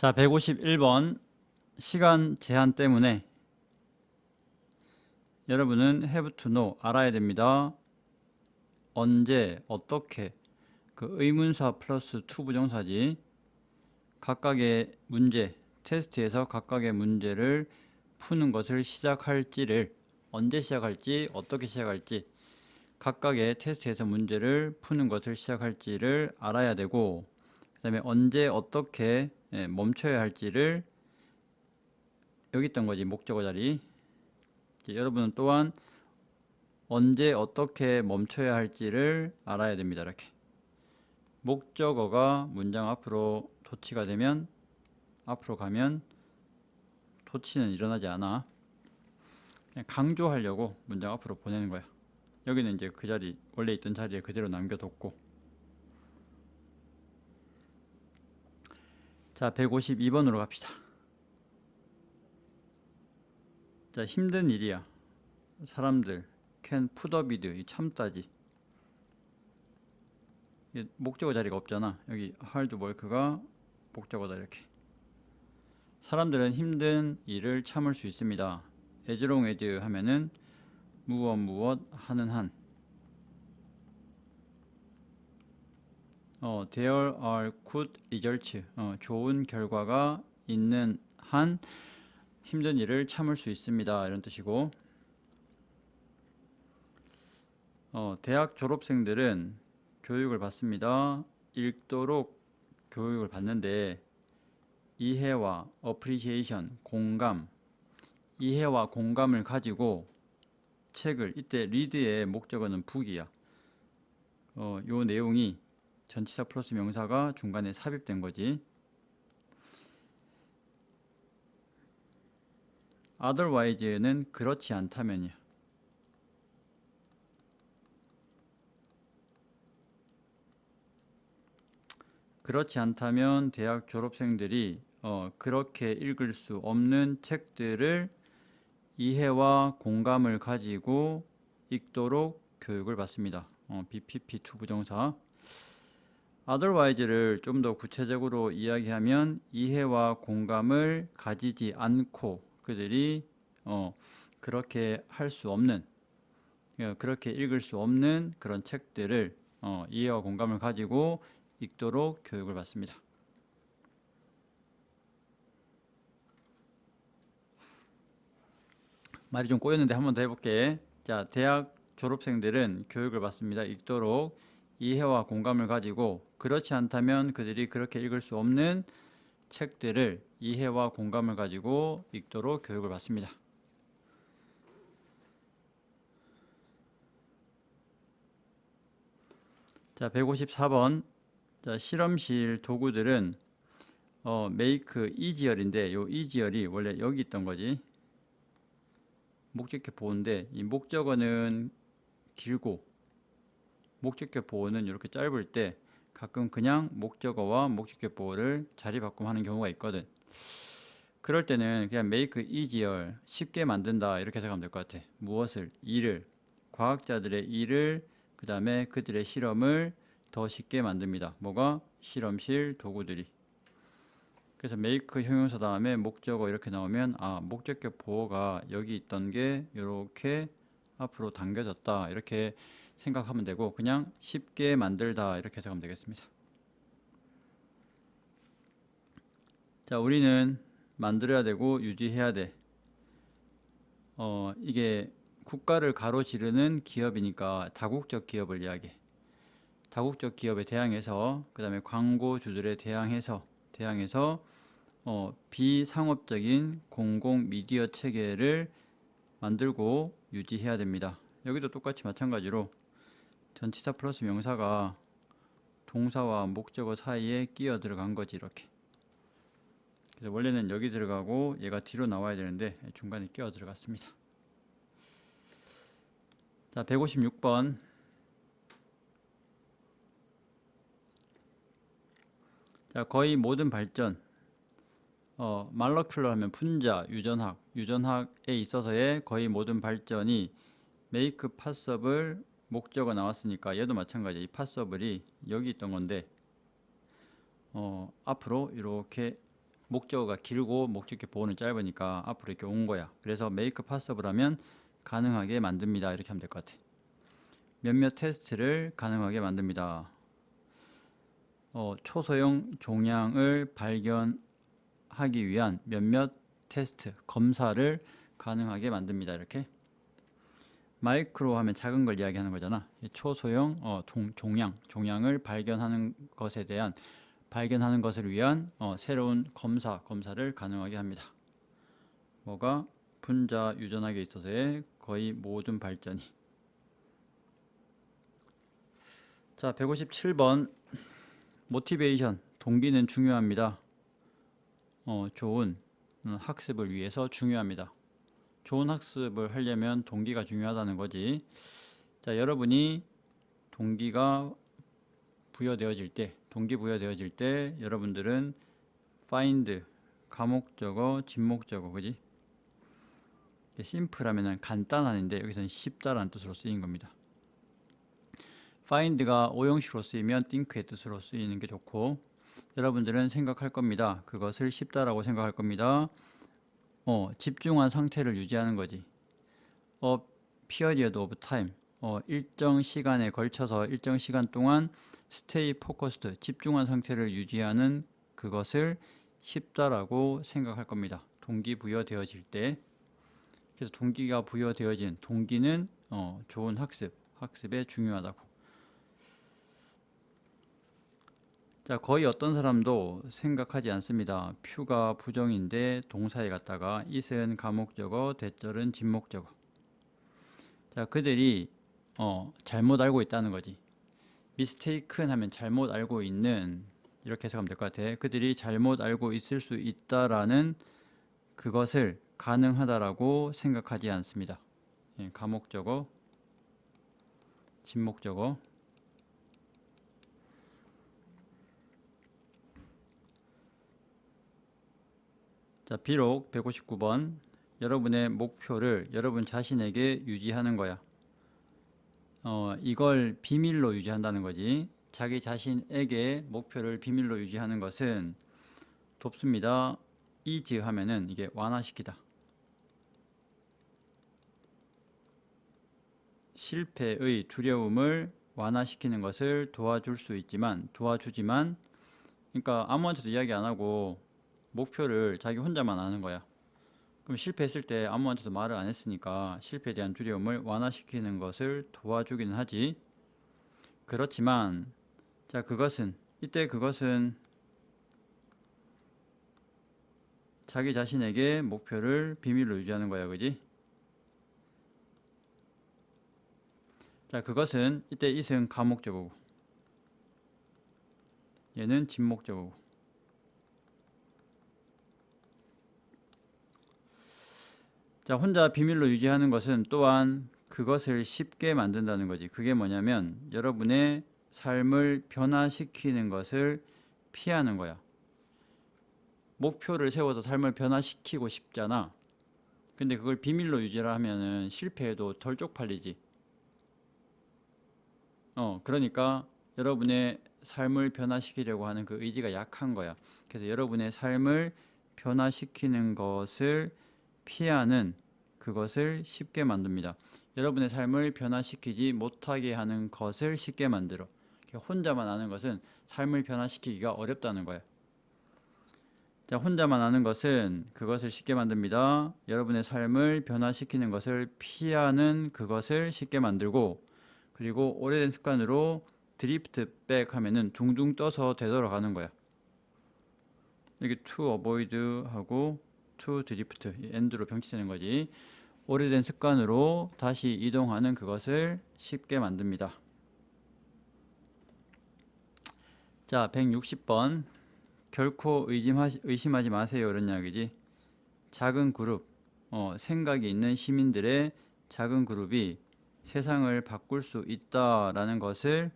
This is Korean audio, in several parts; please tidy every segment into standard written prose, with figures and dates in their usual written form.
자, 151번 시간 제한 때문에 여러분은 have to know 알아야 됩니다. 언제, 어떻게 그 의문사 플러스 to 부정사지 각각의 문제, 테스트에서 각각의 문제를 푸는 것을 시작할지를 언제 시작할지, 어떻게 시작할지 각각의 테스트에서 문제를 푸는 것을 시작할지를 알아야 되고 그 다음에 언제, 어떻게 멈춰야 할지를 여기 있던 거지 목적어 자리. 여러분은 또한 언제 어떻게 멈춰야 할지를 알아야 됩니다. 이렇게 목적어가 문장 앞으로 도치가 되면 앞으로 가면 도치는 일어나지 않아. 그냥 강조하려고 문장 앞으로 보내는 거야. 여기는 이제 그 자리 원래 있던 자리에 그대로 남겨뒀고. 자, 152번으로 갑시다. 자, 힘든 일이야. 사람들 can put up with 이 참다지. 목적어 자리가 없잖아. 여기 hard work가 목적어다. 이렇게 사람들은 힘든 일을 참을 수 있습니다. as long as 하면은 무엇 하는 한. there are good results. 좋은 결과가 있는 한 힘든 일을 참을 수 있습니다. 이런 뜻이고, 대학 졸업생들은 교육을 받습니다. 읽도록 교육을 받는데 이해와 appreciation, 공감, 이해와 공감을 가지고 책을, 이때 read의 목적어는 book이야. 요 내용이 전치사 플러스 명사가 중간에 삽입된 거지. otherwise는 그렇지 않다면이야. 그렇지 않다면 대학 졸업생들이 그렇게 읽을 수 없는 책들을 이해와 공감을 가지고 읽도록 교육을 받습니다. BPP2 부정사. otherwise를 좀 더 구체적으로 이야기하면 이해와 공감을 가지지 않고 그들이 그렇게 할 수 없는, 그렇게 읽을 수 없는 그런 책들을 이해와 공감을 가지고 읽도록 교육을 받습니다. 말이 좀 꼬였는데 한 번 더 해볼게. 자, 대학 졸업생들은 교육을 받습니다. 읽도록 이해와 공감을 가지고 그렇지 않다면 그들이 그렇게 읽을 수 없는 책들을 이해와 공감을 가지고 읽도록 교육을 받습니다. 자, 154번. 자, 실험실 도구들은 make easier인데 요 easier이 원래 여기 있던 거지. 목적격 보호인데 이 목적어는 길고 목적격 보호는 이렇게 짧을 때 가끔 그냥 목적어와 목적격 보호를 자리 바꿈하는 경우가 있거든. 그럴 때는 그냥 make easier, 쉽게 만든다 이렇게 생각하면 될 것 같아. 무엇을? 일을, 과학자들의 일을, 그 다음에 그들의 실험을 더 쉽게 만듭니다. 뭐가? 실험실 도구들이. 그래서 make 형용사 다음에 목적어 이렇게 나오면 목적격 보호가 여기 있던 게 이렇게 앞으로 당겨졌다 이렇게 생각하면 되고 그냥 쉽게 만들다 이렇게 생각하면 되겠습니다. 자, 우리는 만들어야 되고 유지해야 돼. 이게 국가를 가로지르는 기업이니까 다국적 기업을 이야기해. 다국적 기업에 대항해서 그 다음에 광고주들에 대항해서 비상업적인 공공 미디어 체계를 만들고 유지해야 됩니다. 여기도 똑같이 마찬가지로 전치사 플러스 명사가 동사와 목적어 사이에 끼어 들어간 거지 이렇게. 그래서 원래는 여기 들어가고 얘가 뒤로 나와야 되는데 중간에 끼어 들어갔습니다. 자, 156번. 자, 거의 모든 발전. 말러큘러 하면 분자, 유전학에 있어서의 거의 모든 발전이 make possible 목적어 나왔으니까 얘도 마찬가지야. 이 possible이 여기 있던 건데 앞으로 이렇게 목적어가 길고 목적격 보호는 짧으니까 앞으로 이렇게 온 거야. 그래서 make possible 하면 가능하게 만듭니다. 이렇게 하면 될 것 같아. 몇몇 테스트를 가능하게 만듭니다. 초소형 종양을 발견하기 위한 몇몇 테스트, 검사를 가능하게 만듭니다. 이렇게. 마이크로 하면 작은 걸 이야기하는 거잖아. 초소형 종양을 발견하는 것을 위한 새로운 검사를 가능하게 합니다. 뭐가? 분자 유전학에 있어서의 거의 모든 발전이. 자, 157번 모티베이션, 동기는 중요합니다. 좋은 학습을 위해서 중요합니다. 좋은 학습을 하려면 동기가 중요하다는 거지. 자, 여러분이 동기가 부여되어질 때 여러분들은 find, 가목적어, 진목적어, 그지? 심플하면은 간단한인데 여기서는 쉽다라는 뜻으로 쓰인 겁니다. find가 오형식으로 쓰이면 think의 뜻으로 쓰이는 게 좋고, 여러분들은 생각할 겁니다. 그것을 쉽다라고 생각할 겁니다. 집중한 상태를 유지하는 거지. period of time, 일정 시간에 걸쳐서 일정 시간 동안 stay focused, 집중한 상태를 유지하는 그것을 쉽다라고 생각할 겁니다. 동기부여되어질 때. 그래서 동기가 부여되어진 동기는 좋은 학습에 중요하다고. 자, 거의 어떤 사람도 생각하지 않습니다. 퓨가 부정인데 동사에 갔다가 it은 가목적어, 대절은 진목적어. 자, 그들이 잘못 알고 있다는 거지. mistaken 하면 잘못 알고 있는, 이렇게 해석하면 될 것 같아. 그들이 잘못 알고 있을 수 있다라는 그것을 가능하다라고 생각하지 않습니다. 가목적어, 진목적어. 자, 비록 159번 여러분의 목표를 여러분 자신에게 유지하는 거야. 이걸 비밀로 유지한다는 거지. 자기 자신에게 목표를 비밀로 유지하는 것은 돕습니다. is 하면은 이게 완화시키다. 실패의 두려움을 완화시키는 것을 도와주지만, 그러니까 아무한테도 이야기 안 하고 목표를 자기 혼자만 아는 거야. 그럼 실패했을 때 아무한테도 말을 안 했으니까 실패에 대한 두려움을 완화시키는 것을 도와주기는 하지. 그렇지만 자, 그것은 자기 자신에게 목표를 비밀로 유지하는 거야. 그지? 자, 그것은 이때 it은 가목적어고 얘는 진목적어고. 자, 혼자 비밀로 유지하는 것은 또한 그것을 쉽게 만든다는 거지. 그게 뭐냐면 여러분의 삶을 변화시키는 것을 피하는 거야. 목표를 세워서 삶을 변화시키고 싶잖아. 근데 그걸 비밀로 유지를 하면은 실패해도 덜 쪽팔리지. 그러니까 여러분의 삶을 변화시키려고 하는 그 의지가 약한 거야. 그래서 여러분의 삶을 변화시키는 것을 피하는 그것을 쉽게 만듭니다. 여러분의 삶을 변화시키지 못하게 하는 것을 쉽게 만들어. 혼자만 아는 것은 삶을 변화시키기가 어렵다는 거야. 자, 혼자만 아는 것은 그것을 쉽게 만듭니다. 여러분의 삶을 변화시키는 것을 피하는 그것을 쉽게 만들고, 그리고 오래된 습관으로 드리프트 백 하면은 둥둥 떠서 되돌아가는 거야. 여기 to avoid 하고 to drift, end로 병치되는 거지. 오래된 습관으로 다시 이동하는 그것을 쉽게 만듭니다. 자, 160번 결코 의심하지 마세요. 이런 이야기지. 작은 그룹, 생각이 있는 시민들의 작은 그룹이 세상을 바꿀 수 있다라는 것을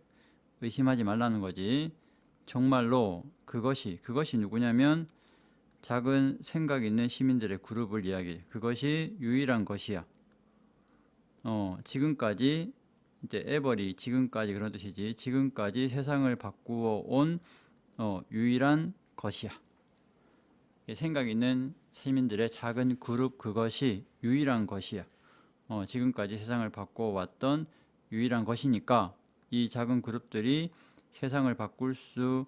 의심하지 말라는 거지. 정말로 그것이 누구냐면 작은 생각 있는 시민들의 그룹을 이야기해. 그것이 유일한 것이야. 지금까지 이제 에버리 지금까지 그런 뜻이지. 지금까지 세상을 바꾸어 온 유일한 것이야. 생각 있는 시민들의 작은 그룹, 그것이 유일한 것이야. 지금까지 세상을 바꿔왔던 유일한 것이니까 이 작은 그룹들이 세상을 바꿀 수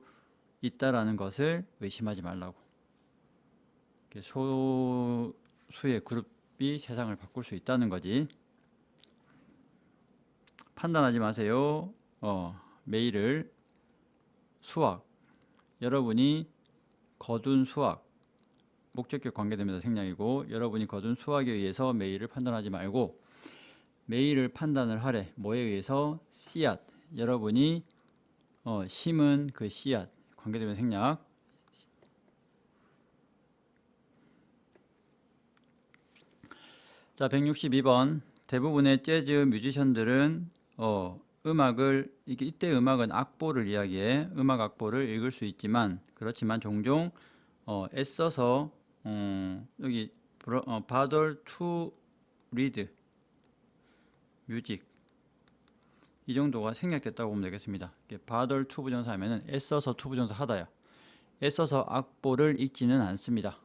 있다라는 것을 의심하지 말라고. 소수의 그룹이 세상을 바꿀 수 있다는 거지. 판단하지 마세요. 메일을 수학, 여러분이 거둔 수학, 목적격 관계되면서 생략이고, 여러분이 거둔 수학에 의해서 메일을 판단하지 말고 메일을 판단을 하래. 뭐에 의해서? 씨앗, 여러분이 심은 그 씨앗, 관계되면 생략. 자, 162번. 대부분의 재즈 뮤지션들은 음악을, 이때 음악은 악보를 이야기해. 음악 악보를 읽을 수 있지만, 그렇지만 종종 애써서 여기 bother to read music, 이 정도가 생략됐다고 보면 되겠습니다. bother to 부정사 하면은 애써서 to 부정사 하다야. 애써서 악보를 읽지는 않습니다.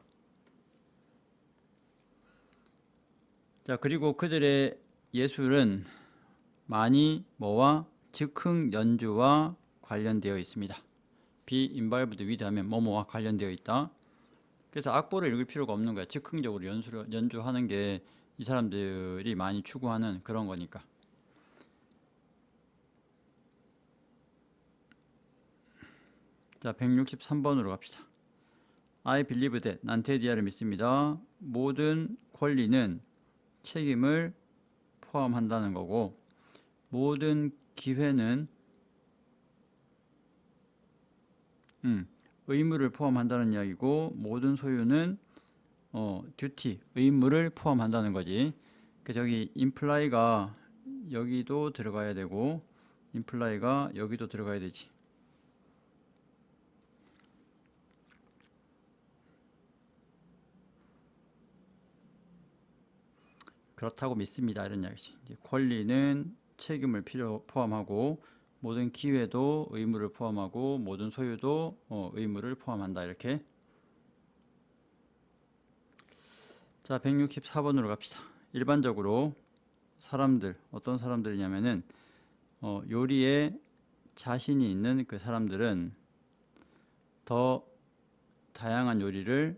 자, 그리고 그들의 예술은 많이 뭐와? 즉흥 연주와 관련되어 있습니다. be involved with 하면 뭐뭐와 관련되어 있다. 그래서 악보를 읽을 필요가 없는 거야. 즉흥적으로 연주하는 게 이 사람들이 많이 추구하는 그런 거니까. 자, 163번으로 갑시다. I believe that, 난테디아를 믿습니다. 모든 권리는 책임을 포함한다는 거고, 모든 기회는 의무를 포함한다는 이야기고, 모든 소유는 duty, 의무를 포함한다는 거지. 그래서 여기 imply가 여기도 들어가야 되고, imply가 여기도 들어가야 되지. 그렇다고 믿습니다. 이런 이야기지. 이제 권리는 책임을 포함하고, 모든 기회도 의무를 포함하고, 모든 소유도 의무를 포함한다. 이렇게. 자, 164번으로 갑시다. 일반적으로 사람들, 어떤 사람들이냐면은 요리에 자신이 있는 그 사람들은 더 다양한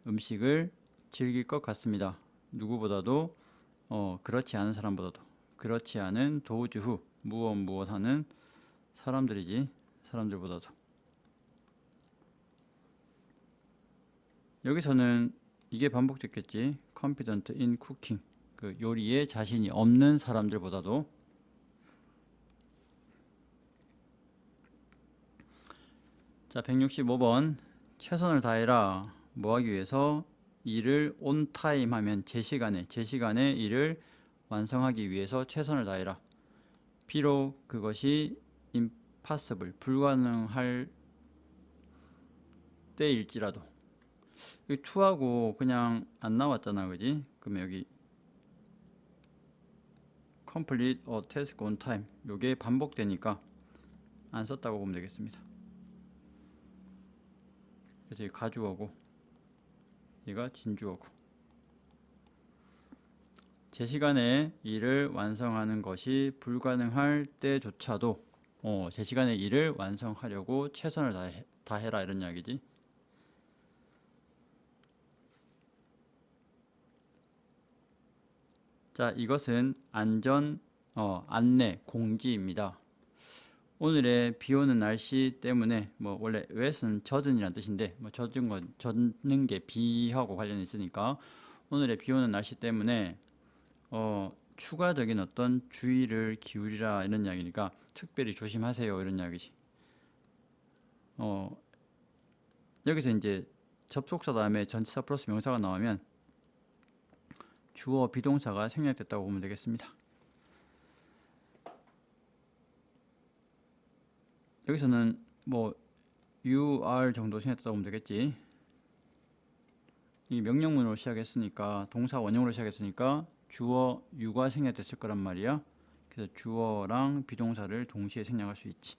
음식을 즐길 것 같습니다. 누구보다도 그렇지 않은 사람보다도. 그렇지 않은 도우즈후, 무엇 하는 사람들이지. 사람들보다도. 여기서는 이게 반복됐겠지. confident in cooking, 그 요리에 자신이 없는 사람들보다도. 자, 165번. 최선을 다해라. 뭐 하기 위해서? 일을 on time 하면 제 시간에 일을 완성하기 위해서 최선을 다해라. 비록 그것이 impossible, 불가능할 때일지라도. 여기 to하고 그냥 안 나왔잖아, 그지? 그러면 여기 complete a task on time, 요게 반복되니까 안 썼다고 보면 되겠습니다. 그래서 이 가주어고, 얘가 진주어고. 제 시간에 일을 완성하는 것이 불가능할 때조차도 제 시간에 일을 완성하려고 최선을 다해라, 이런 이야기지. 자, 이것은 안내 공지입니다. 오늘의 비 오는 날씨 때문에, 원래 wet은 젖은이란 뜻인데, 젖는 게 비하고 관련이 있으니까, 오늘의 비 오는 날씨 때문에 추가적인 어떤 주의를 기울이라, 이런 이야기니까 특별히 조심하세요, 이런 이야기지. 여기서 이제 접속사 다음에 전치사 플러스 명사가 나오면 주어 비동사가 생략됐다고 보면 되겠습니다. 여기서는 you are 정도 생략됐다고 보면 되겠지. 이 명령문으로 시작했으니까, 동사 원형으로 시작했으니까 주어 you가 생략됐을 거란 말이야. 그래서 주어랑 비동사를 동시에 생략할 수 있지.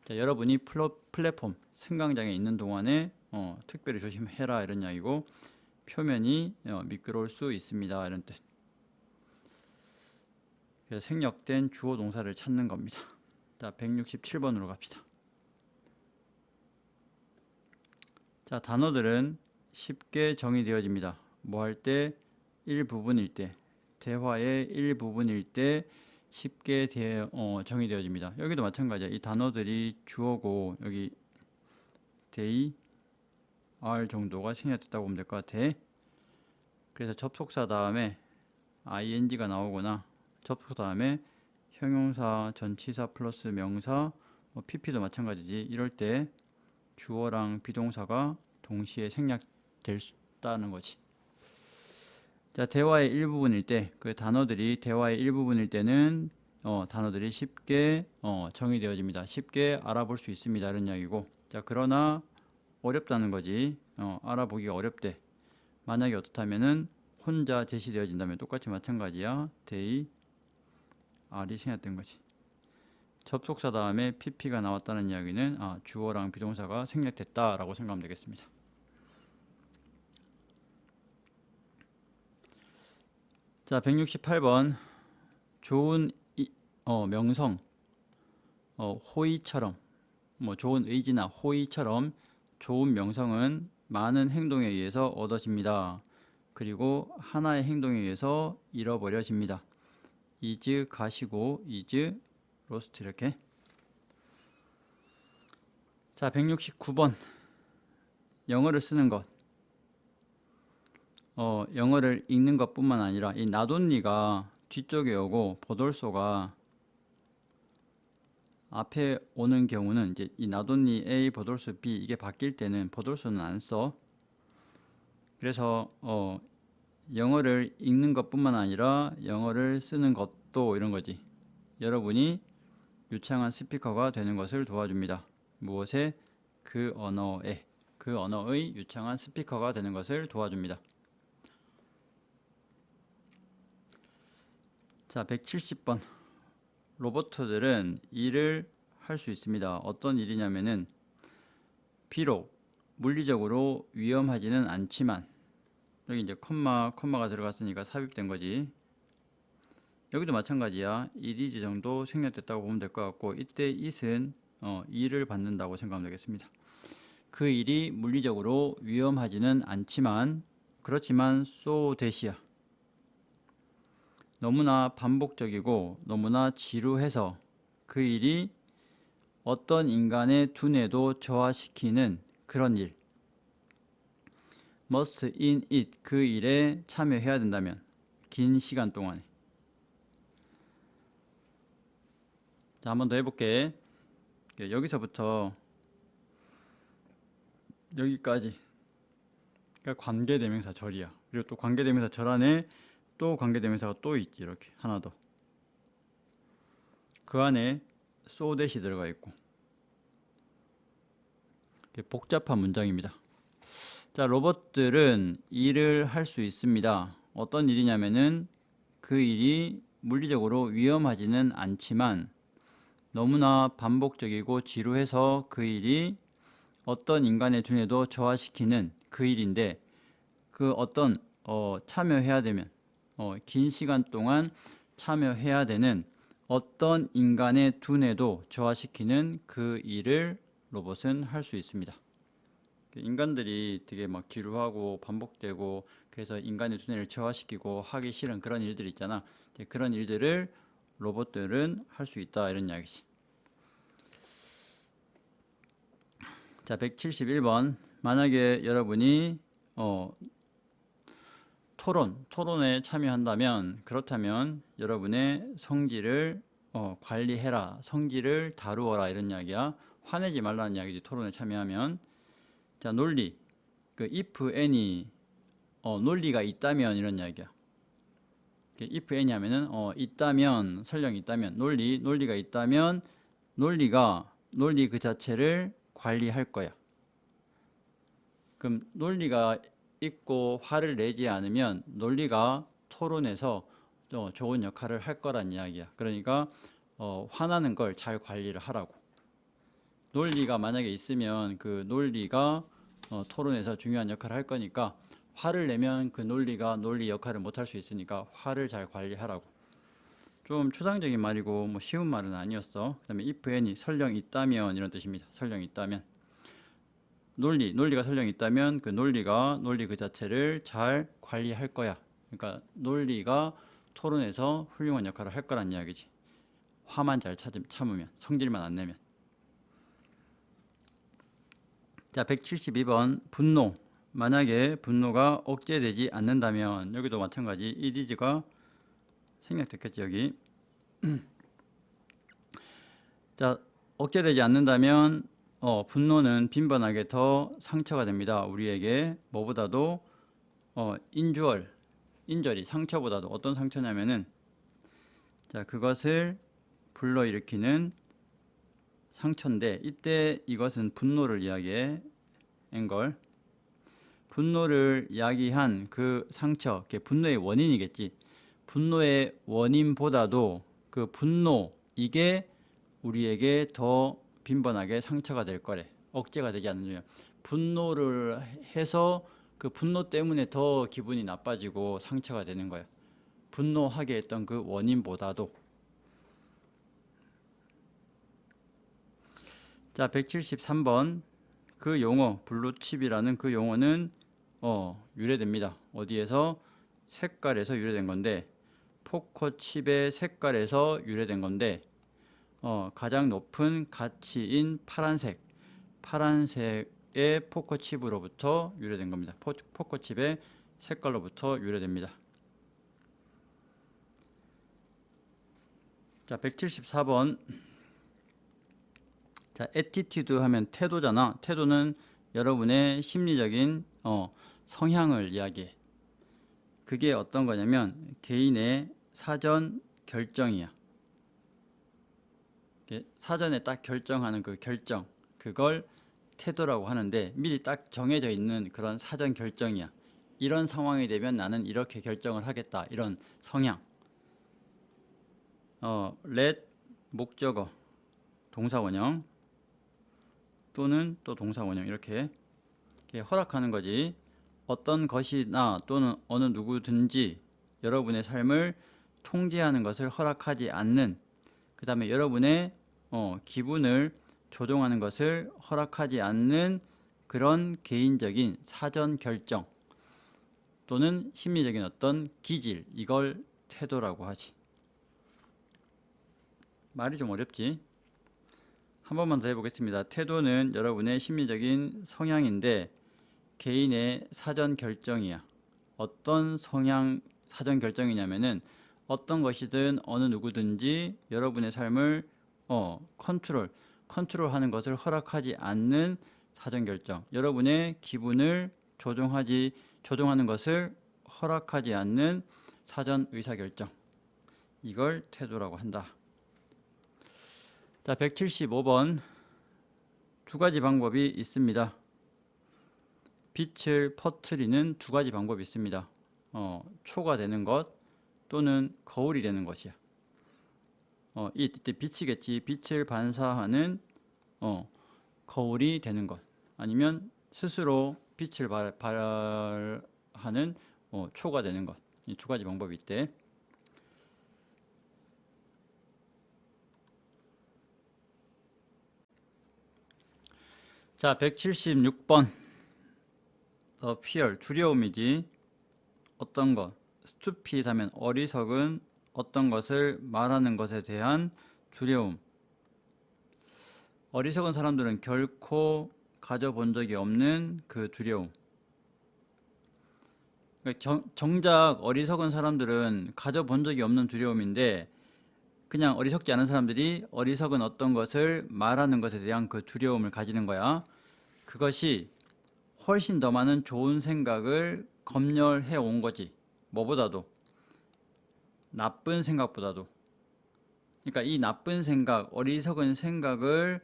자, 여러분이 플랫폼 승강장에 있는 동안에 특별히 조심해라 이런 이야기고, 표면이 미끄러울 수 있습니다 이런 뜻. 그래서 생략된 주어 동사를 찾는 겁니다. 자, 167번으로 갑시다. 자, 단어들은 쉽게 정의되어집니다. 뭐 할 때? 일부분일 때, 대화의 일부분일 때 쉽게 정의되어집니다. 여기도 마찬가지야. 이 단어들이 주어고 여기 they, are 정도가 생략됐다고 보면 될 것 같아. 그래서 접속사 다음에 ing가 나오거나, 접속사 다음에 형용사, 전치사 플러스 명사, pp도 마찬가지지. 이럴 때 주어랑 비동사가 동시에 생략될 수 있다는 거지. 자, 대화의 일부분일 때, 그 단어들이 대화의 일부분일 때는 단어들이 쉽게 정의되어집니다. 쉽게 알아볼 수 있습니다 이런 이야기고, 자, 그러나 어렵다는 거지. 알아보기가 어렵대. 만약에 어떻다면은 혼자 제시되어진다면 똑같이 마찬가지야. they, are이 생략된 거지. 접속사 다음에 pp가 나왔다는 이야기는 주어랑 비동사가 생략됐다라고 생각하면 되겠습니다. 자, 168번. 좋은 명성, 호의처럼, 좋은 의지나 호의처럼 좋은 명성은 많은 행동에 의해서 얻어집니다. 그리고 하나의 행동에 의해서 잃어버려집니다. is 가시고 is lost 이렇게. 자, 169번. 영어를 쓰는 것. 영어를 읽는 것뿐만 아니라 이 나돈니가 뒤쪽에 오고 보돌소가 앞에 오는 경우는 이제 이 나돈니 A, 보돌소 B 이게 바뀔 때는 보돌소는 안 써. 그래서 영어를 읽는 것뿐만 아니라 영어를 쓰는 것도 이런 거지. 여러분이 유창한 스피커가 되는 것을 도와줍니다. 무엇에? 그 언어의 유창한 스피커가 되는 것을 도와줍니다. 자, 170번. 로봇들은 일을 할 수 있습니다. 어떤 일이냐면은 비록 물리적으로 위험하지는 않지만, 여기 이제 콤마가 들어갔으니까 삽입된 거지. 여기도 마찬가지야. it is 정도 생략됐다고 보면 될 것 같고, 이때 it은 일을 받는다고 생각하면 되겠습니다. 그 일이 물리적으로 위험하지는 않지만, 그렇지만 so that이야. 너무나 반복적이고 너무나 지루해서 그 일이 어떤 인간의 두뇌도 저하시키는 그런 일. must in it, 그 일에 참여해야 된다면 긴 시간 동안에. 자, 한 번 더 해볼게. 여기서부터 여기까지 관계대명사 절이야. 그리고 또 관계대명사 절 안에 또 관계대명사가 또 있지. 이렇게 하나 더. 그 안에 so that이 들어가 있고. 복잡한 문장입니다. 자, 로봇들은 일을 할 수 있습니다. 어떤 일이냐면은 그 일이 물리적으로 위험하지는 않지만 너무나 반복적이고 지루해서 그 일이 어떤 인간의 두뇌도 저하시키는 그 일인데, 그 어떤 참여해야 되면 긴 시간 동안 참여해야 되는 어떤 인간의 두뇌도 저하시키는 그 일을 로봇은 할 수 있습니다. 인간들이 되게 막 지루하고 반복되고 그래서 인간의 두뇌를 저하시키고 하기 싫은 그런 일들 있잖아. 그런 일들을 로봇들은 할 수 있다 이런 이야기지. 자, 171번. 만약에 여러분이 토론에 참여한다면, 그렇다면 여러분의 성질을 관리해라, 성질을 다루어라 이런 이야기야. 화내지 말라는 이야기지. 토론에 참여하면. 자, 논리, 그 if any, 논리가 있다면 이런 이야기야. if any 하면은 있다면, 설령이 있다면, 논리가 있다면 논리 그 자체를 관리할 거야. 그럼 논리가 있고 화를 내지 않으면 논리가 토론에서 좋은 역할을 할 거란 이야기야. 그러니까 화나는 걸 잘 관리를 하라고. 논리가 만약에 있으면 그 논리가 토론에서 중요한 역할을 할 거니까 화를 내면 그 논리가 논리 역할을 못할 수 있으니까 화를 잘 관리하라고. 좀 추상적인 말이고 뭐 쉬운 말은 아니었어. 그 다음에 if any 설령 있다면 이런 뜻입니다. 설령 있다면 논리가 설령 있다면 그 논리가 논리 그 자체를 잘 관리할 거야. 그러니까 논리가 토론에서 훌륭한 역할을 할 거란 이야기지. 화만 잘 참으면, 성질만 안 내면. 자, 172번 분노. 만약에 분노가 억제되지 않는다면, 여기도 마찬가지 it is가 생략됐겠지 여기. 자, 억제되지 않는다면 분노는 빈번하게 더 상처가 됩니다. 우리에게 뭐보다도 인절이 상처보다도 어떤 상처냐면은, 자, 그것을 불러일으키는 상처인데, 이때 이것은 분노를 이야기해. 앵걸 분노를 이야기한 그 상처, 그게 분노의 원인이겠지. 분노의 원인보다도 그 분노, 이게 우리에게 더 빈번하게 상처가 될 거래. 억제가 되지 않으면. 분노를 해서 그 분노 때문에 더 기분이 나빠지고 상처가 되는 거야. 분노하게 했던 그 원인보다도. 자, 173번. 그 용어, 블루칩이라는 그 용어는 유래됩니다. 어디에서? 색깔에서 유래된 건데, 포커칩의 색깔에서 유래된 건데, 가장 높은 가치인 파란색의 포커칩으로부터 유래된 겁니다. 포커칩의 색깔로부터 유래됩니다. 자, 174번. 자, attitude 하면 태도잖아. 태도는 여러분의 심리적인 성향을 이야기해. 그게 어떤 거냐면 개인의 사전 결정이야. 사전에 딱 결정하는 그 결정, 그걸 태도라고 하는데 미리 딱 정해져 있는 그런 사전 결정이야. 이런 상황이 되면 나는 이렇게 결정을 하겠다. 이런 성향. let 목적어, 동사원형 또는 또 동사원형 이렇게 허락하는 거지. 어떤 것이나 또는 어느 누구든지 여러분의 삶을 통제하는 것을 허락하지 않는, 그 다음에 여러분의 기분을 조종하는 것을 허락하지 않는 그런 개인적인 사전 결정 또는 심리적인 어떤 기질, 이걸 태도라고 하지. 말이 좀 어렵지? 한 번만 더 해보겠습니다. 태도는 여러분의 심리적인 성향인데 개인의 사전 결정이야. 어떤 성향 사전 결정이냐면은 어떤 것이든 어느 누구든지 여러분의 삶을 컨트롤하는 것을 허락하지 않는 사전 결정. 여러분의 기분을 조종하는 것을 허락하지 않는 사전 의사 결정. 이걸 태도라고 한다. 자, 175번. 두 가지 방법이 있습니다. 빛을 퍼뜨리는 두 가지 방법이 있습니다. 초가 되는 것 또는 거울이 되는 것이야. 이때 빛이겠지. 빛을 반사하는 거울이 되는 것, 아니면 스스로 빛을 발하는 초가 되는 것. 이 두 가지 방법이 있대. 자, 176번. fear, 두려움이지. 어떤 것, stupid 하면 어리석은, 어떤 것을 말하는 것에 대한 두려움. 어리석은 사람들은 결코 가져본 적이 없는 그 두려움. 정작 어리석은 사람들은 가져본 적이 없는 두려움인데, 그냥 어리석지 않은 사람들이 어리석은 어떤 것을 말하는 것에 대한 그 두려움을 가지는 거야. 그것이 훨씬 더 많은 좋은 생각을 검열해 온 거지. 뭐보다도, 나쁜 생각보다도. 그러니까 이 나쁜 생각, 어리석은 생각을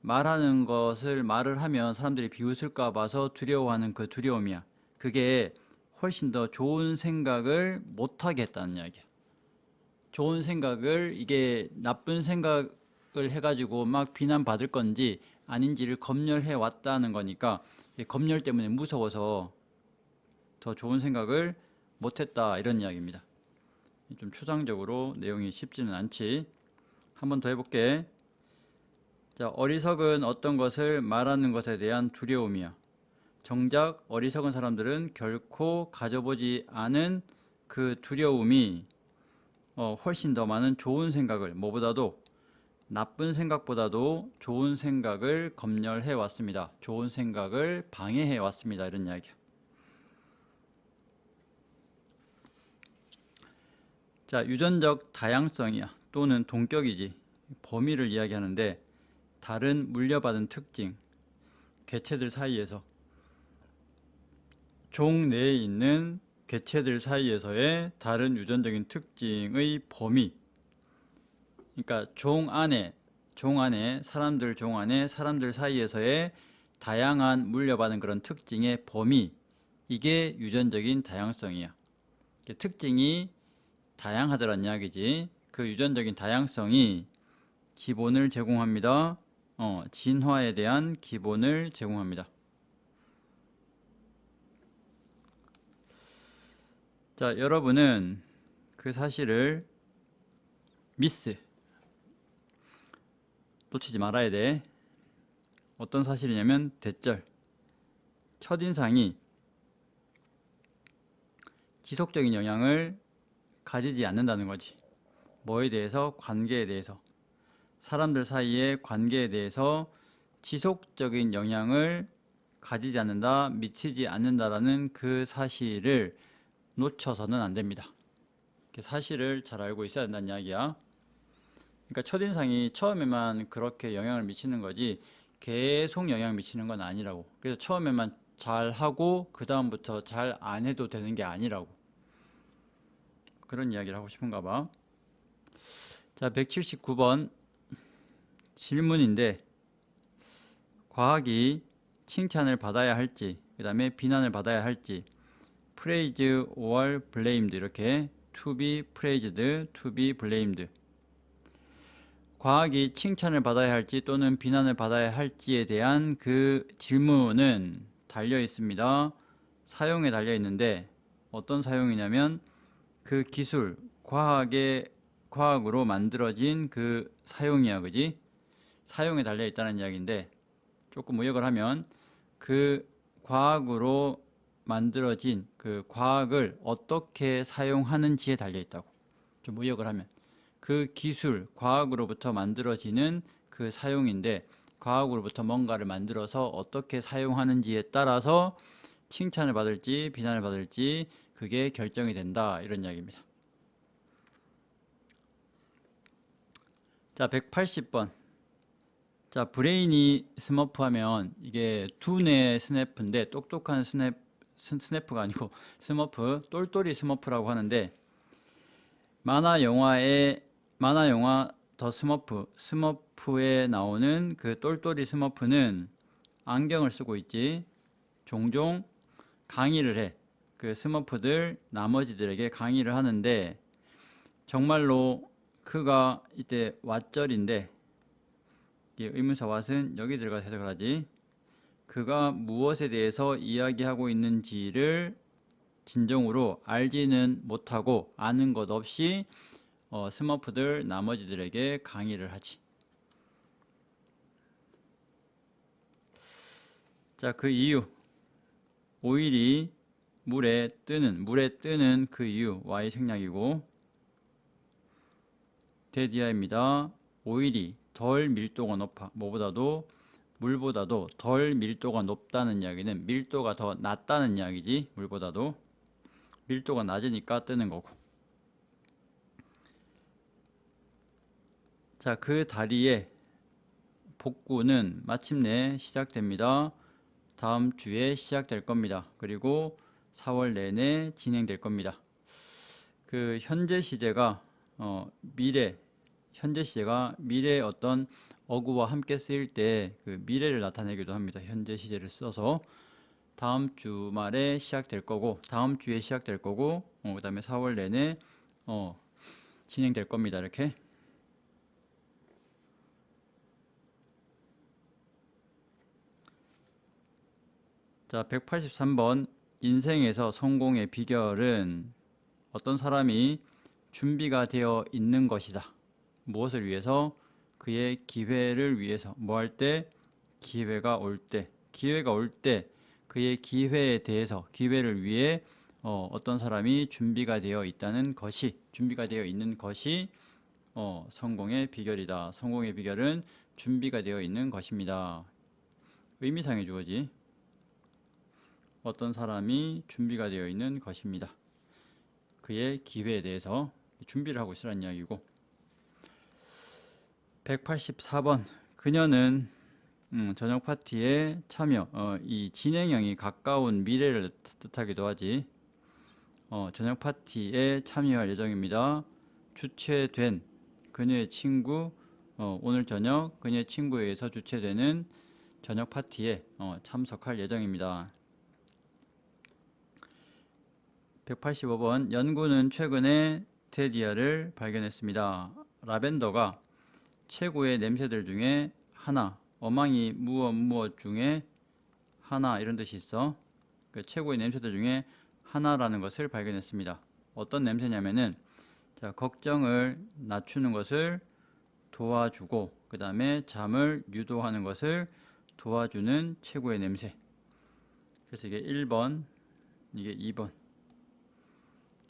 말하는 것을 말을 하면 사람들이 비웃을까 봐서 두려워하는 그 두려움이야. 그게 훨씬 더 좋은 생각을 못하게 했다는 이야기야. 좋은 생각을, 이게 나쁜 생각을 해가지고 막 비난받을 건지 아닌지를 검열해 왔다는 거니까 검열 때문에 무서워서 더 좋은 생각을 못했다 이런 이야기입니다. 좀 추상적으로 내용이 쉽지는 않지. 한 번 더 해볼게. 자, 어리석은 어떤 것을 말하는 것에 대한 두려움이야. 정작 어리석은 사람들은 결코 가져보지 않은 그 두려움이 훨씬 더 많은 좋은 생각을, 뭐보다도 나쁜 생각보다도 좋은 생각을 검열해 왔습니다. 좋은 생각을 방해해 왔습니다. 이런 이야기야. 자, 유전적 다양성이야. 또는 동격이지. 범위를 이야기하는데 다른 물려받은 특징, 개체들 사이에서 종 내에 있는 개체들 사이에서의 다른 유전적인 특징의 범위. 그러니까 종 안에 사람들 사이에서의 다양한 물려받은 그런 특징의 범위. 이게 유전적인 다양성이야. 특징이 다양하더란 이야기지. 그 유전적인 다양성이 기본을 제공합니다. 진화에 대한 기본을 제공합니다. 자, 여러분은 그 사실을 놓치지 말아야 돼. 어떤 사실이냐면 대절. 첫인상이 지속적인 영향을 가지지 않는다는 거지. 뭐에 대해서? 관계에 대해서. 사람들 사이의 관계에 대해서 지속적인 영향을 가지지 않는다, 미치지 않는다라는 그 사실을 놓쳐서는 안 됩니다. 사실을 잘 알고 있어야 된다는 이야기야. 그러니까 첫인상이 처음에만 그렇게 영향을 미치는 거지 계속 영향을 미치는 건 아니라고. 그래서 처음에만 잘 하고 그 다음부터 잘 안 해도 되는 게 아니라고. 그런 이야기를 하고 싶은가 봐. 자, 179번 질문인데 과학이 칭찬을 받아야 할지 그 다음에 비난을 받아야 할지 praise or blamed 이렇게 to be praised, to be blamed. 과학이 칭찬을 받아야 할지 또는 비난을 받아야 할지에 대한 그 질문은 달려 있습니다. 사용에 달려 있는데 어떤 사용이냐면 그 기술, 과학으로 만들어진 그 사용이야, 그지? 사용에 달려 있다는 이야기인데 조금 의역을 하면 그 과학으로 만들어진 그 과학을 어떻게 사용하는지에 달려 있다고. 좀 의역을 하면 그 기술, 과학으로부터 만들어지는 그 사용인데 과학으로부터 뭔가를 만들어서 어떻게 사용하는지에 따라서 칭찬을 받을지 비난을 받을지 그게 결정이 된다 이런 이야기입니다. 자, 180번. 자, 브레인이 스머프 하면 이게 두뇌 스냅프인데 똑똑한 스냅프가 아니고 스머프, 똘똘이 스머프라고 하는데 만화 영화 더 스머프에 나오는 그 똘똘이 스머프는 안경을 쓰고 있지. 종종 강의를 해. 그 스머프들 나머지들에게 강의를 하는데 정말로 그가 이때 왓절인데 의문사 왓은 여기 들어가서 해석을 하지. 그가 무엇에 대해서 이야기하고 있는지를 진정으로 알지는 못하고 아는 것 없이 스머프들 나머지들에게 강의를 하지. 자, 그 이유. 오일이 물에 뜨는 그 이유. Y 생략이고 대디아입니다. 오일이 덜 밀도가 높아. 뭐보다도 물보다도 덜 밀도가 높다는 이야기는 밀도가 더 낮다는 이야기지. 물보다도 밀도가 낮으니까 뜨는 거고. 자, 그 다리의 복구는 마침내 시작됩니다. 다음 주에 시작될 겁니다. 그리고 4월 내내 진행될 겁니다. 그 현재 시제가 미래 어떤 어구와 함께 쓰일 때 그 미래를 나타내기도 합니다. 현재 시제를 써서 다음 주말에 시작될 거고 다음 주에 시작될 거고 그 다음에 4월 내내 진행될 겁니다. 이렇게. 자, 183번 인생에서 성공의 비결은 어떤 사람이 준비가 되어 있는 것이다. 무엇을 위해서? 그의 기회를 위해서. 뭐 할 때? 기회가 올 때. 기회가 올 때 그의 기회에 대해서, 기회를 위해 어떤 사람이 준비가 되어 있다는 것이, 준비가 되어 있는 것이 성공의 비결이다. 성공의 비결은 준비가 되어 있는 것입니다. 의미상의 주어지. 어떤 사람이 준비가 되어 있는 것입니다. 그의 기회에 대해서 준비를 하고 있으라는 이야기고. 184번 그녀는 저녁 파티에 참여. 이 진행형이 가까운 미래를 뜻하기도 하지. 저녁 파티에 참여할 예정입니다. 주최된 그녀의 친구, 오늘 저녁 그녀의 친구에 의해서 주최되는 저녁 파티에 참석할 예정입니다. 185번 연구는 최근에 테디아를 발견했습니다. 라벤더가 최고의 냄새들 중에 하나, 어망이 무엇 중에 하나 이런 뜻이 있어. 그 최고의 냄새들 중에 하나라는 것을 발견했습니다. 어떤 냄새냐면은 자, 걱정을 낮추는 것을 도와주고 그 다음에 잠을 유도하는 것을 도와주는 최고의 냄새. 그래서 이게 1번, 이게 2번.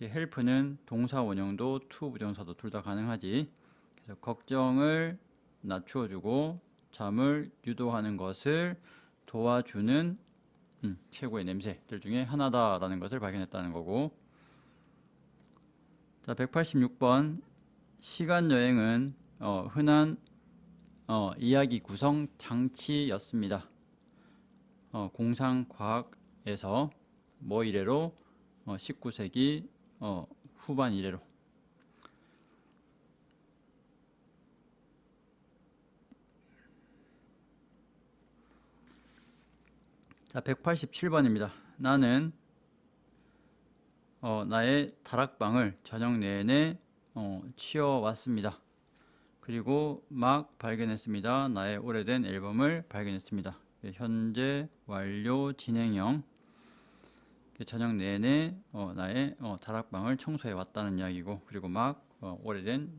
헬프는 동사 원형도 투 부정사도 둘 다 가능하지. 그래서 걱정을 낮추어주고 잠을 유도하는 것을 도와주는 최고의 냄새들 중에 하나다라는 것을 발견했다는 거고. 자, 186번 시간 여행은 흔한 이야기 구성 장치였습니다. 공상과학에서 뭐 이래로 19세기 후반 이래로. 자, 187번입니다. 나는 나의 다락방을 저녁 내내 치워왔습니다. 그리고 막 발견했습니다. 나의 오래된 앨범을 발견했습니다. 현재 완료 진행형. 저녁 내내 나의 다락방을 청소해 왔다는 이야기고, 그리고 막 오래된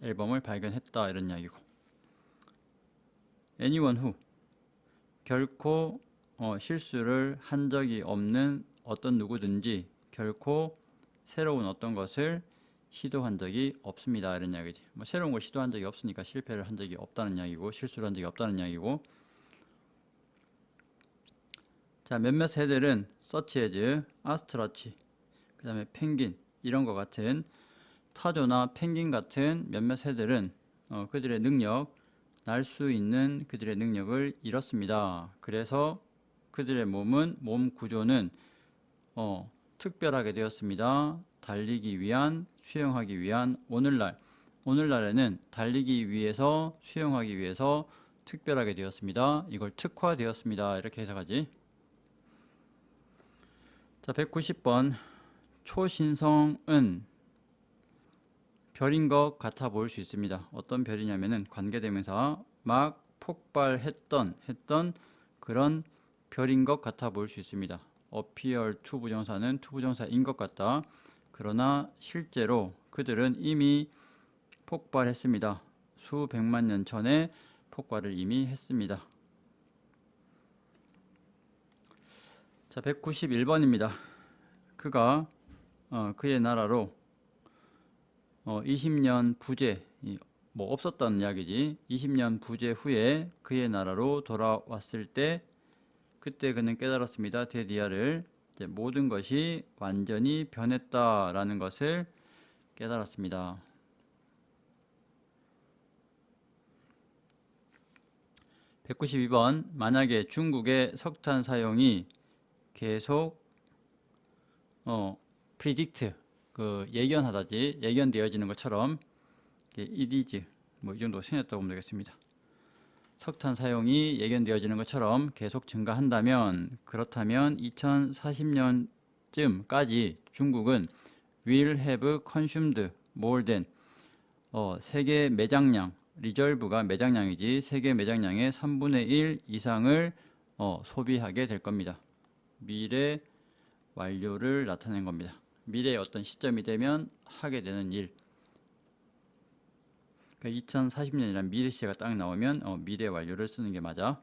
앨범을 발견했다 이런 이야기고. anyone who 결코 실수를 한 적이 없는 어떤 누구든지 결코 새로운 어떤 것을 시도한 적이 없습니다 이런 이야기지. 뭐 새로운 걸 시도한 적이 없으니까 실패를 한 적이 없다는 이야기고, 실수를 한 적이 없다는 이야기고. 자, 몇몇 새들은 such as, 아스트라치, 그 다음에 펭귄 이런 것 같은 타조나 펭귄 같은 몇몇 새들은 그들의 능력, 날 수 있는 그들의 능력을 잃었습니다. 그래서 그들의 몸 구조는 특별하게 되었습니다. 달리기 위한, 수영하기 위한 오늘날에는 달리기 위해서, 수영하기 위해서 특별하게 되었습니다. 이걸 특화되었습니다. 이렇게 해석하지. 자, 190번 초신성은 별인 것 같아 보일 수 있습니다. 어떤 별이냐면은 관계대명사 막 폭발했던 그런 별인 것 같아 보일 수 있습니다. appear to 부정사는 to 부정사인 것 같다. 그러나 실제로 그들은 이미 폭발했습니다. 수백만 년 전에 폭발을 이미 했습니다. 자, 191번입니다. 그가 그의 나라로 20년 부재, 뭐 없었다는 이야기지. 20년 부재 후에 그의 나라로 돌아왔을 때 그때 그는 깨달았습니다. 데디아를 모든 것이 완전히 변했다라는 것을 깨달았습니다. 192번 만약에 중국의 석탄 사용이 계속 predict 그 예견하다지, 예견되어지는 것처럼 it is 뭐 이 정도 생겼다고 보면 되겠습니다. 석탄 사용이 예견되어지는 것처럼 계속 증가한다면, 그렇다면 2040년쯤까지 중국은 will have consumed more than 세계 매장량, 리저브가 매장량이지, 세계 매장량의 3분의 1 이상을 소비하게 될 겁니다. 미래 완료를 나타낸 겁니다. 미래의 어떤 시점이 되면 하게 되는 일. 그러니까 2040년이란 미래 시제가 딱 나오면 미래 완료를 쓰는 게 맞아.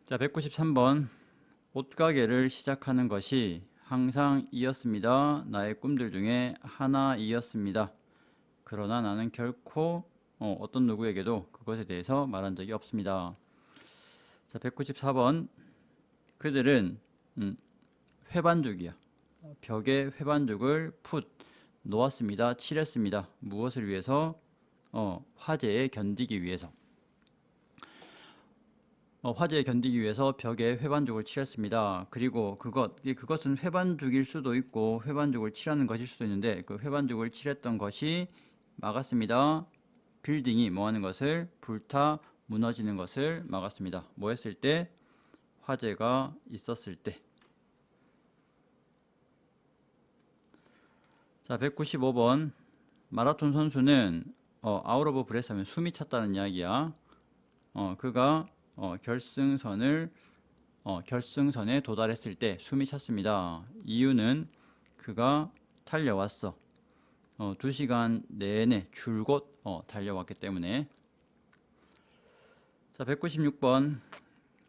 자, 193번. 옷가게를 시작하는 것이 항상 이었습니다. 나의 꿈들 중에 하나이었습니다. 그러나 나는 결코 어떤 누구에게도 그것에 대해서 말한 적이 없습니다. 자, 194번. 그들은 회반죽이야. 벽에 회반죽을 놓았습니다. 칠했습니다. 무엇을 위해서? 화재에 견디기 위해서. 화재에 견디기 위해서 벽에 회반죽을 칠했습니다. 그리고 그것은 회반죽일 수도 있고 회반죽을 칠하는 것일 수도 있는데 그 회반죽을 칠했던 것이 막았습니다. 빌딩이 뭐하는 것을? 불타 무너지는 것을 막았습니다. 뭐 했을 때? 화재가 있었을 때. 자, 195번. 마라톤 선수는 아웃 오브 브레스 하면 숨이 찼다는 이야기야. 그가 결승선에 도달했을 때 숨이 찼습니다. 이유는 그가 달려왔어. 2시간 내내 줄곧 달려왔기 때문에. 자, 196번.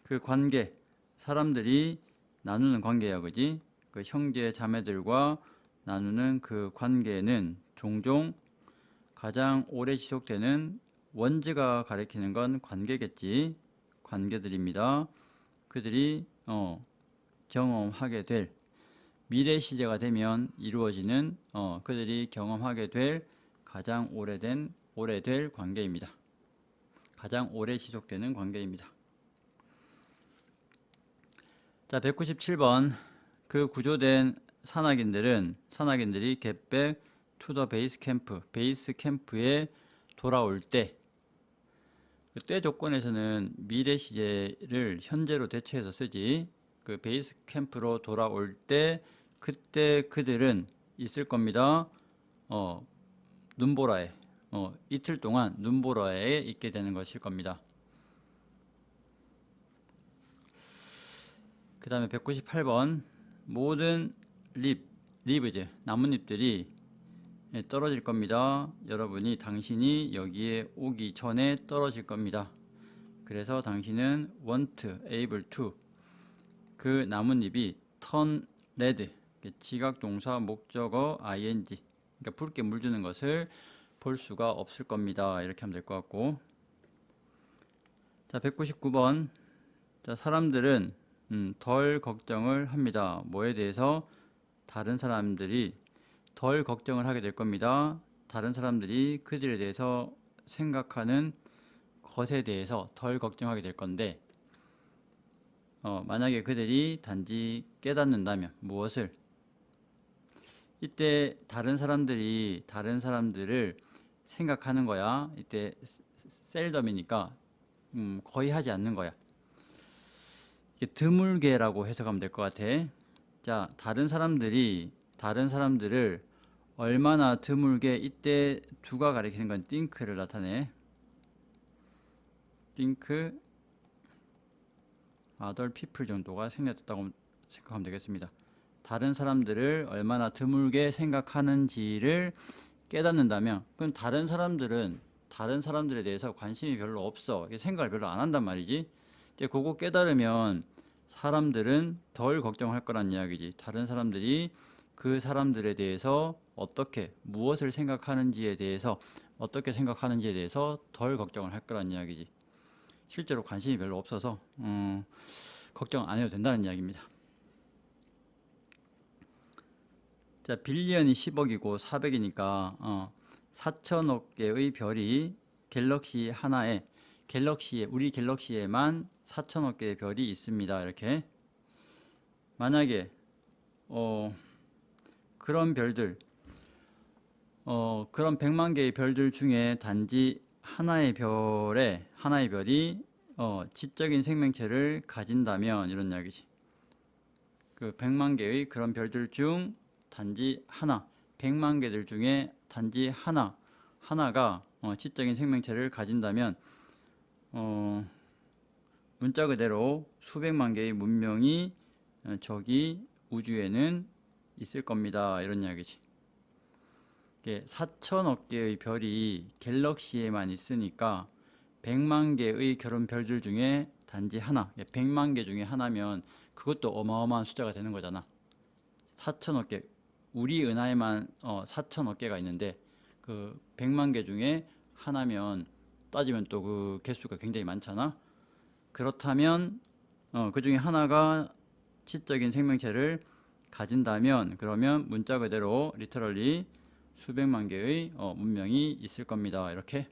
그 관계, 사람들이 나누는 관계야, 그지? 그 형제 자매들과 나누는 그 관계는 종종 가장 오래 지속되는 원지가 가리키는 건 관계겠지. 관계들입니다. 그들이 경험하게 될 미래 시제가 되면 이루어지는 그들이 경험하게 될 가장 오래될 관계입니다. 가장 오래 지속되는 관계입니다. 자, 197번. 그 구조된 산악인들이 get back to the 베이스 캠프에 돌아올 때, 때 조건에서는 미래 시제를 현재로 대체해서 쓰지. 그 베이스 캠프로 돌아올 때 그때 그들은 있을 겁니다. 눈보라에 이틀 동안 눈보라에 있게 되는 것일 겁니다. 그 다음에 198번. 모든 리브즈 나뭇잎들이 떨어질 겁니다. 당신이 여기에 오기 전에 떨어질 겁니다. 그래서 당신은 want, able to, 그 나뭇잎이 turn red, 지각동사 목적어 ing, 그러니까 붉게 물드는 것을 볼 수가 없을 겁니다. 이렇게 하면 될 것 같고. 자, 199번. 자, 사람들은 덜 걱정을 합니다. 뭐에 대해서? 다른 사람들이 덜 걱정을 하게 될 겁니다. 다른 사람들이 그들에 대해서 생각하는 것에 대해서 덜 걱정하게 될 건데, 만약에 그들이 단지 깨닫는다면 무엇을? 이때 다른 사람들이 다른 사람들을 생각하는 거야. 이때 셀덤이니까 거의 하지 않는 거야. 드물게라고 해석하면 될 것 같아. 자, 다른 사람들을 얼마나 드물게, 이때 두가 가리키는 건 think를 나타내. think other people 정도가 생략됐다고 생각하면 되겠습니다. 다른 사람들을 얼마나 드물게 생각하는지를 깨닫는다면, 그럼 다른 사람들은 다른 사람들에 대해서 관심이 별로 없어. 생각을 별로 안 한단 말이지. 이제 그거 깨달으면 사람들은 덜 걱정할 거란 이야기지. 다른 사람들이 그 사람들에 대해서 무엇을 생각하는지에 대해서 덜 걱정을 할 거란 이야기지. 실제로 관심이 별로 없어서 걱정 안 해도 된다는 이야기입니다. 자, 빌리언이 10억이고 400이니까 4천억 개의 별이 우리 갤럭시에만 4천억 개의 별이 있습니다. 이렇게. 만약에 그런 별들, 그런 100만 개의 별들 중에 단지 하나의 별이 지적인 생명체를 가진다면, 이런 이야기지. 그 100만 개의 그런 별들 중 단지 하나, 100만 개들 중에 단지 하나가 지적인 생명체를 가진다면 문자 그대로 수백만 개의 문명이 저기 우주에는 있을 겁니다. 이런 이야기지. 4천억 개의 별이 갤럭시에만 있으니까 100만 개의 결혼 별들 중에 단지 하나, 100만 개 중에 하나면 그것도 어마어마한 숫자가 되는 거잖아. 4천억 개, 우리 은하에만 4천억 개가 있는데 그 100만 개 중에 하나면 따지면 또 그 개수가 굉장히 많잖아. 그렇다면 그 중에 하나가 지적인 생명체를 가진다면 그러면 문자 그대로 리터럴리 수백만 개의 문명이 있을 겁니다. 이렇게